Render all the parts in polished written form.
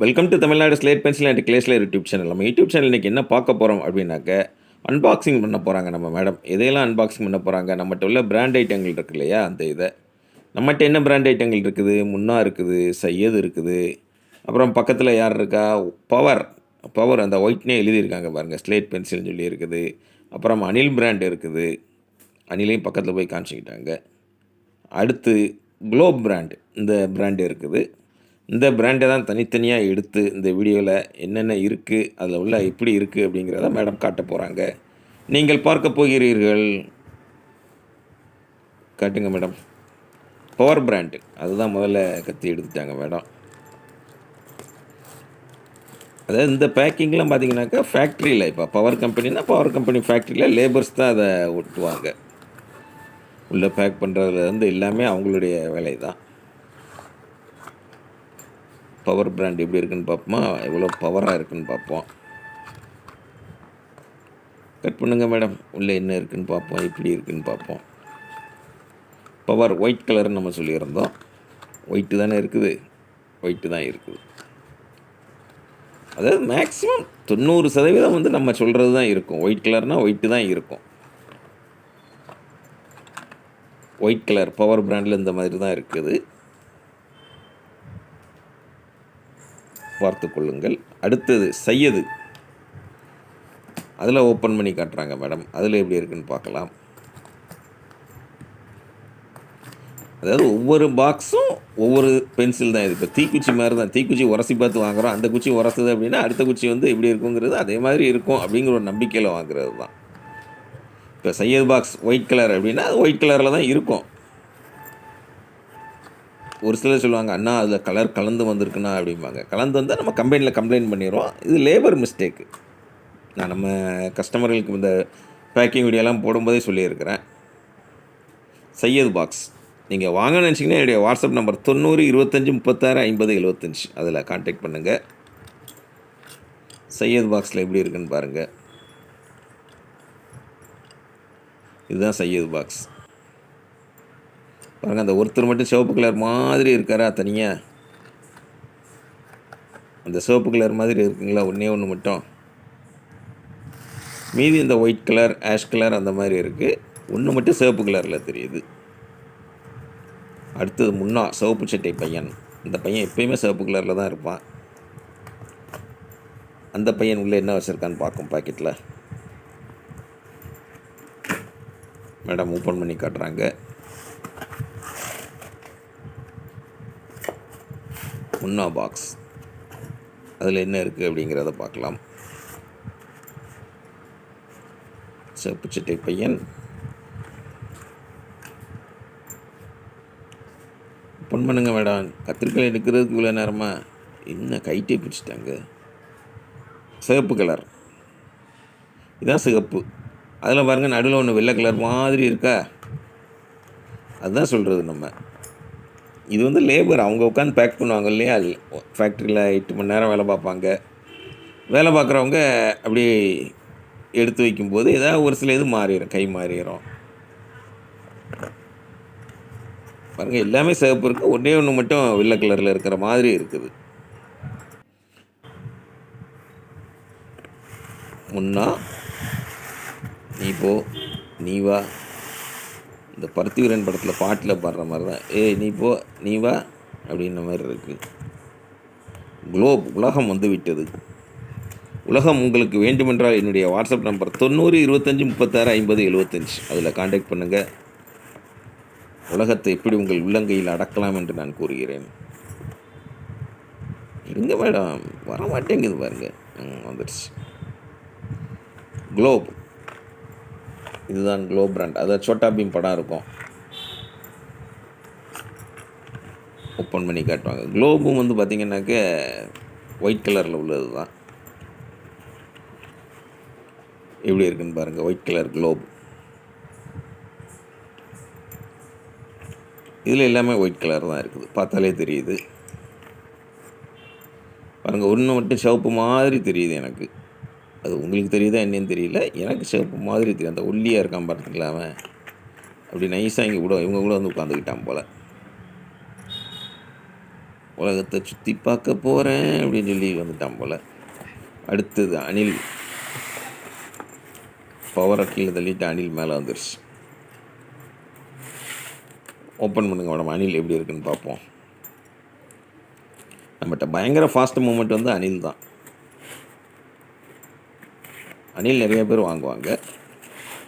Welcome to Tamil Nadu slate pencil and கிளேஸ்லர் YouTube channel. நம்ம YouTube channel இன்றைக்கி என்ன பார்க்க போகிறோம் அப்படின்னாக்க, அன்பாக்சிங் பண்ண போகிறாங்க நம்ம மேடம். எதையெல்லாம் அன்பாக்சிங் பண்ண போகிறாங்க, நம்மகிட்ட உள்ள பிராண்ட் ஐட்டங்கள் இருக்கு இல்லையா, அந்த இதை. நம்மகிட்ட என்ன பிராண்ட் ஐட்டங்கள் இருக்குது, முன்னா இருக்குது, சையது இருக்குது, அப்புறம் பக்கத்தில் யார் இருக்கா, பவர் பவர் அந்த ஒயிட்னே எழுதியிருக்காங்க பாருங்கள், ஸ்லேட் பென்சில்னு சொல்லி இருக்குது. அப்புறம் அனில் பிராண்ட் இருக்குது, அனிலையும் பக்கத்தில் போய் காமிச்சிக்கிட்டாங்க. அடுத்து குளோப் பிராண்டு, இந்த பிராண்டு இருக்குது. இந்த பிராண்டை தான் தனித்தனியாக எடுத்து இந்த வீடியோவில் என்னென்ன இருக்குது, அதில் உள்ள எப்படி இருக்குது அப்படிங்கிறத மேடம் காட்ட போகிறாங்க. நீங்கள் பார்க்க போகிறீர்கள். காட்டுங்க மேடம். பவர் பிராண்டு அதுதான் முதல்ல கத்தி எடுத்துட்டாங்க மேடம். அதாவது இந்த பேக்கிங்லாம் பார்த்தீங்கன்னாக்கா ஃபேக்ட்ரியில், இப்போ பவர் கம்பெனினா பவர் கம்பெனி ஃபேக்ட்ரியில் லேபர்ஸ் தான் அதை ஒட்டுவாங்க. உள்ளே பேக் பண்ணுறதுலேருந்து எல்லாமே அவங்களுடைய வேலை தான். பவர் பிராண்ட் எப்படி இருக்குன்னு பார்ப்போமா, எவ்வளோ பவராக இருக்குன்னு பார்ப்போம். கட் பண்ணுங்க மேடம். உள்ளே என்ன இருக்குன்னு பார்ப்போம், எப்படி இருக்குன்னு பார்ப்போம். பவர் ஒயிட் கலர்னு நம்ம சொல்லியிருந்தோம். ஒயிட்டு தானே இருக்குது, ஒயிட்டு தான் இருக்குது. அதாவது மேக்ஸிமம் 90% வந்து நம்ம சொல்கிறது தான் இருக்கும். ஒயிட் கலர்னால் ஒயிட்டு தான் இருக்கும். ஒயிட் கலர் பவர் பிராண்டில் இந்த மாதிரி தான் இருக்குது, பார்த்து கொள்ளுங்கள். அடுத்தது சையது, அதில் ஓப்பன் பண்ணி காட்டுறாங்க மேடம். அதில் எப்படி இருக்குன்னு பார்க்கலாம். அதாவது ஒவ்வொரு பாக்ஸும் ஒவ்வொரு பென்சில் தான். இது இப்போ தீக்குச்சி மாதிரி தான். தீக்குச்சி உரசி பார்த்து வாங்குகிறோம். அந்த குச்சி உரசுது அப்படின்னா அடுத்த குச்சி வந்து எப்படி இருக்குங்கிறது அதே மாதிரி இருக்கும் அப்படிங்கிற ஒரு நம்பிக்கையில் வாங்குறது தான். இப்போ சையது பாக்ஸ் ஒயிட் கலர் அப்படின்னா அது ஒயிட் கலரில் தான் இருக்கும். ஒரு சிலர் சொல்லுவாங்க, அண்ணா அதில் கலர் கலந்து வந்திருக்குண்ணா அப்படிம்பாங்க. கலந்து வந்தால் நம்ம கம்பெனியில் கம்ப்ளைண்ட் பண்ணிடுவோம். இது லேபர் மிஸ்டேக்கு. நான் நம்ம கஸ்டமர்களுக்கு இந்த பேக்கிங் வீடியோலாம் போடும்போதே சொல்லியிருக்கிறேன். சையது பாக்ஸ் நீங்கள் வாங்கன்னு நினச்சிங்கன்னா என்னுடைய வாட்ஸ்அப் நம்பர் 90 25 36 50 75, அதில் கான்டாக்ட் பண்ணுங்கள். சையது பாக்ஸில் எப்படி இருக்குன்னு பாருங்கள். இதுதான் சையது பாக்ஸ் பாருங்கள். அந்த ஒருத்தர் மட்டும் சிவப்பு கலர் மாதிரி இருக்காரா தனியாக, அந்த சிவப்பு கலர் மாதிரி இருக்குங்களா ஒன்றே ஒன்று மட்டும். மீதி இந்த ஒயிட் கலர் ஆஷ் கலர் அந்த மாதிரி இருக்குது. ஒன்று மட்டும் சிவப்பு கலரில் தெரியுது. அடுத்தது முன்னா சிவப்பு சட்டை பையன். இந்த பையன் எப்பயுமே சிவப்பு கலரில் தான் இருப்பான். அந்த பையன் உள்ளே என்ன வச்சுருக்கான்னு பார்க்கும் பாக்கெட்டில். மேடம் ஓப்பன் பண்ணி காட்டுறாங்க. முன்னா பாக்ஸ், அதில் என்ன இருக்குது அப்படிங்கிறத பார்க்கலாம். சிவப்பு சட்டை பையன் ஓப்பன் பண்ணுங்க மேடம். கத்திரிக்காய் எடுக்கிறதுக்கு இவ்வளோ நேரமாக என்ன கைட்டே பிடிச்சிட்டாங்க. சிவப்பு கலர், இதுதான் சிவப்பு. அதில் பாருங்கள் நடுவில் ஒன்று வெள்ளை கலர் மாதிரி இருக்கா, அதுதான் சொல்கிறது நம்ம. இது வந்து லேபர், அவங்க உட்காந்து பேக் பண்ணுவாங்க இல்லையா. ஃபேக்ட்ரியில் 8 மணி நேரம் வேலை பார்ப்பாங்க. வேலை பார்க்குறவங்க அப்படி எடுத்து வைக்கும்போது ஏதாவது ஒரு சில இது மாறிடும், கை மாறிடும். பாருங்கள் எல்லாமே சிவப்பு இருக்குது, ஒன்றே ஒன்று மட்டும் வெள்ளை கலரில் இருக்கிற மாதிரி இருக்குது. முன்னா நீ போ நீ வா, இந்த பருத்திவீரன் படத்தில் பாட்டில் பாடுற மாதிரி தான். ஏய் நீ போ நீ வா அப்படின்ற மாதிரி இருக்குது. குளோப், உலகம் வந்து விட்டது. உலகம் உங்களுக்கு வேண்டுமென்றால் என்னுடைய வாட்ஸ்அப் நம்பர் 90 25 36 50 75, அதில் கான்டாக்ட் பண்ணுங்கள். உலகத்தை எப்படி உங்கள் உள்ளங்கையில் அடக்கலாம் என்று நான் கூறுகிறேன். எங்கே மேடம் வர மாட்டேங்குது பாருங்கள். வந்துடுச்சு. குளோப், இதுதான் குளோப் பிராண்ட். அதாவது சோட்டா பீம் படம் இருக்கும். ஓப்பன் பண்ணி காட்டுவாங்க. குளோபும் வந்து பார்த்திங்கனாக்க ஒயிட் கலரில் உள்ளது தான். எப்படி இருக்குன்னு பாருங்கள். ஒயிட் கலர் குளோப், இதில் எல்லாமே ஒயிட் கலர் தான் இருக்குது, பார்த்தாலே தெரியுது. பாருங்கள் ஒன்று மட்டும் சிவப்பு மாதிரி தெரியுது எனக்கு. அது உங்களுக்கு தெரியுதா என்னன்னு தெரியல, எனக்கு சிவப்பு மாதிரி தெரியும். அந்த ஒல்லியாக இருக்கான் பார்த்துங்களா அவன், அப்படி நைஸாக இங்கே கூட இவங்க கூட வந்து உட்காந்துக்கிட்டான் போல். உலகத்தை சுற்றி பார்க்க போகிறேன் அப்படின்னு சொல்லி வந்துட்டான் போல். அடுத்தது அணில். பவரை கீழே தள்ளிட்டு அணில் மேலே வந்துருச்சு. ஓப்பன் பண்ணுங்க மேடம், அணில் எப்படி இருக்குன்னு பார்ப்போம். நம்மகிட்ட பயங்கர ஃபாஸ்ட் மூமெண்ட் வந்து அணில் தான். அணில் நிறைய பேர் வாங்குவாங்க.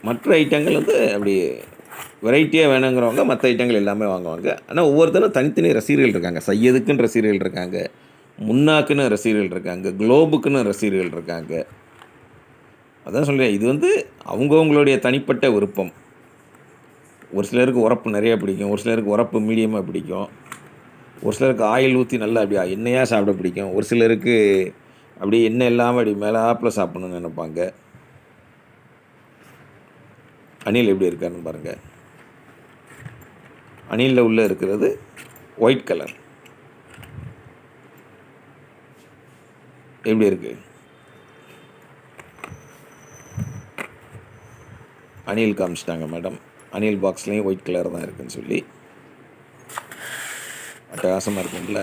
மற்ற ஐட்டங்கள் வந்து அப்படி வெரைட்டியாக வேணுங்கிறவங்க மற்ற ஐட்டங்கள் எல்லாமே வாங்குவாங்க. ஆனால் ஒவ்வொருத்தரும் தனித்தனி ரசிகர்கள் இருக்காங்க. சையதுக்குன்னு ரசிகர்கள் இருக்காங்க, முன்னாக்குன்னு ரசிகர்கள் இருக்காங்க, குளோபுக்குன்னு ரசிகர்கள் இருக்காங்க. அதான் சொல்கிறேன், இது வந்து அவங்கவுங்களுடைய தனிப்பட்ட விருப்பம். ஒரு சிலருக்கு உரப்பு நிறையா பிடிக்கும், ஒரு சிலருக்கு உரப்பு மீடியமாக பிடிக்கும், ஒரு சிலருக்கு ஆயில் ஊற்றி நல்லா அப்படி எண்ணெயாக சாப்பிட பிடிக்கும், ஒரு சிலருக்கு அப்படியே எண்ணெய் இல்லாமல் அப்படி மேலாப்பில் சாப்பிட்ணுன்னு நினைப்பாங்க. அணில் எப்படி இருக்காருன்னு பாருங்கள். அணிலில் உள்ளே இருக்கிறது ஒயிட் கலர். எப்படி இருக்குது? அணில் காமிச்சிட்டாங்க மேடம். அணில் பாக்ஸ்லேயும் ஒயிட் கலர் தான் இருக்குதுன்னு சொல்லி அட்டகாசமாக இருக்குங்கள.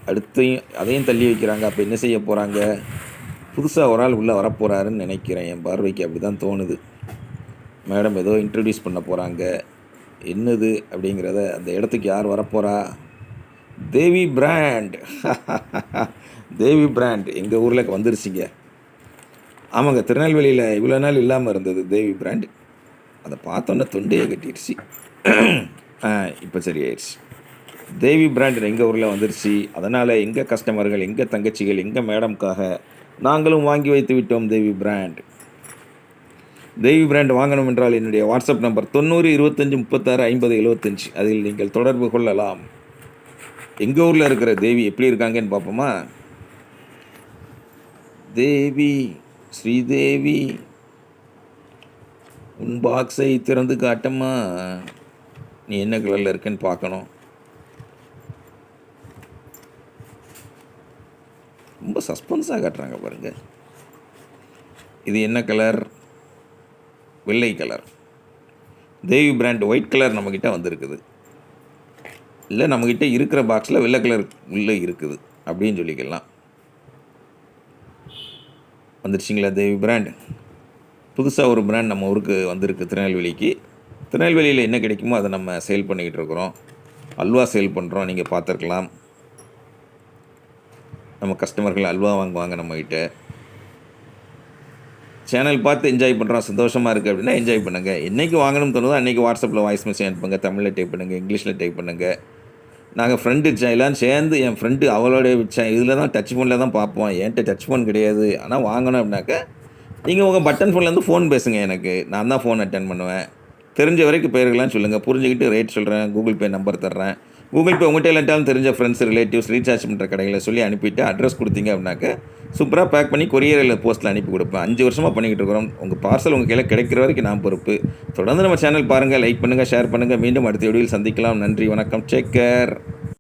அடுத்தையும் அதையும் தள்ளி வைக்கிறாங்க. அப்போ என்ன செய்ய போகிறாங்க? புதுசாக ஒரு ஆள் உள்ளே வரப்போகிறாருன்னு நினைக்கிறேன். என் பார்வைக்கு அப்படி தான் தோணுது. மேடம் ஏதோ இன்ட்ரடியூஸ் பண்ண போகிறாங்க. என்னது அப்படிங்கிறத, அந்த இடத்துக்கு யார் வரப்போகிறா? தேவி பிராண்ட். தேவி பிராண்ட் எங்கள் ஊரில் வந்துருச்சிங்க. ஆமாங்க, திருநெல்வேலியில் இவ்வளோ நாள் இல்லாமல் இருந்தது தேவி பிராண்ட். அதை பார்த்தோன்னே தொண்டையை கட்டிடுச்சு. இப்போ சரியாயிடுச்சு. தேவி பிராண்ட் எங்கள் ஊரில் வந்துருச்சு. அதனால் எங்கள் கஸ்டமர்கள், எங்கள் தங்கச்சிகள், எங்கள் மேடம்காக நாங்களும் வாங்கி வைத்து விட்டோம் தேவி பிராண்ட். தேவி பிராண்ட் வாங்கணும் என்றால் என்னுடைய வாட்ஸ்அப் நம்பர் 90 25 36 50 75. அதில் நீங்கள் தொடர்பு கொள்ளலாம். எங்கள் ஊரில் இருக்கிற தேவி எப்படி இருக்காங்கன்னு பார்ப்போமா? தேவி, ஸ்ரீதேவி, உன் பாக்ஸை திறந்து காட்டம்மா. நீ என்ன கலரில் இருக்குன்னு பார்க்கணும். ரொம்ப சஸ்பென்ஸாக காட்டுறாங்க பாருங்கள். இது என்ன கலர்? வெள்ளை கலர். தேவி பிராண்ட் ஒயிட் கலர் நம்மக்கிட்ட வந்திருக்குது. இல்லை, நம்மக்கிட்ட இருக்கிற பாக்ஸில் வெள்ளை கலர் உள்ளே இருக்குது அப்படின்னு சொல்லிக்கலாம். வந்துருச்சிங்களா தேவி பிராண்ட்? புதுசாக ஒரு பிராண்ட் நம்ம ஊருக்கு வந்திருக்கு, திருநெல்வேலிக்கு. திருநெல்வேலியில் என்ன கிடைக்குமோ அதை நம்ம சேல் பண்ணிக்கிட்டு இருக்கிறோம். அல்வா சேல் பண்ணுறோம், நீங்கள் பார்த்துருக்கலாம். நம்ம கஸ்டமர்கள் அல்வா வாங்குவாங்க நம்மக்கிட்ட. சேனல் பார்த்து என்ஜாய் பண்ணுறோம், சந்தோஷமாக இருக்குது அப்படின்னா என்ஜாய் பண்ணுங்கள். என்றைக்கு வாங்கணும்னு தோணுதோ அன்றைக்கி வாட்ஸ்அப்பில் வாய்ஸ் மெசேஜ் அனுப்புங்க. தமிழில் டைப் பண்ணுங்கள், இங்கிலீஷில் டைப் பண்ணுங்கள். நாங்கள் ஃப்ரெண்டு எல்லாம் சேர்ந்து, என் ஃப்ரெண்டு அவளோடைய இதில் தான் டச் ஃபோனில் தான் பார்ப்போம். என்கிட்ட டச் ஃபோன் கிடையாது. ஆனால் வாங்கணும் அப்படின்னாக்கா நீங்கள் உங்கள் பட்டன் ஃபோன்லேருந்து ஃபோன் பேசுங்க. எனக்கு நான் தான் ஃபோன் அட்டன் பண்ணுவேன். தெரிஞ்ச வரைக்கும் பேர்கள்லாம் சொல்லுங்கள், புரிஞ்சுக்கிட்டு ரேட் சொல்கிறேன், கூகுள் பே நம்பர் தர்றேன். கூகுள் பே உங்கள்கிட்ட இல்லாட்டாலும் தெரிஞ்ச ஃப்ரெண்ட்ஸ், ரிலேட்டிவ்ஸ், ரீசார்ஜ் பண்ணுற கடைகளை சொல்லி அனுப்பிவிட்டு அட்ரஸ் கொடுத்தீங்க அப்படின்னாக்க சூப்பராக பேக் பண்ணி கொரியரில் போஸ்ட்டில் அனுப்பி கொடுப்பேன். 5 வருஷமாக பண்ணிக்கிட்டு இருக்கிறோம். உங்கள் பார்சல் உங்கள் கையில் கிடைக்கிற வரைக்கும் நான் பொறுப்பு. தொடர்ந்து நம்ம சேனல் பாருங்கள், லைக் பண்ணுங்கள், ஷேர் பண்ணுங்கள். மீண்டும் அடுத்த வீடியோவில் சந்திக்கலாம். நன்றி, வணக்கம், டேக் கேர்.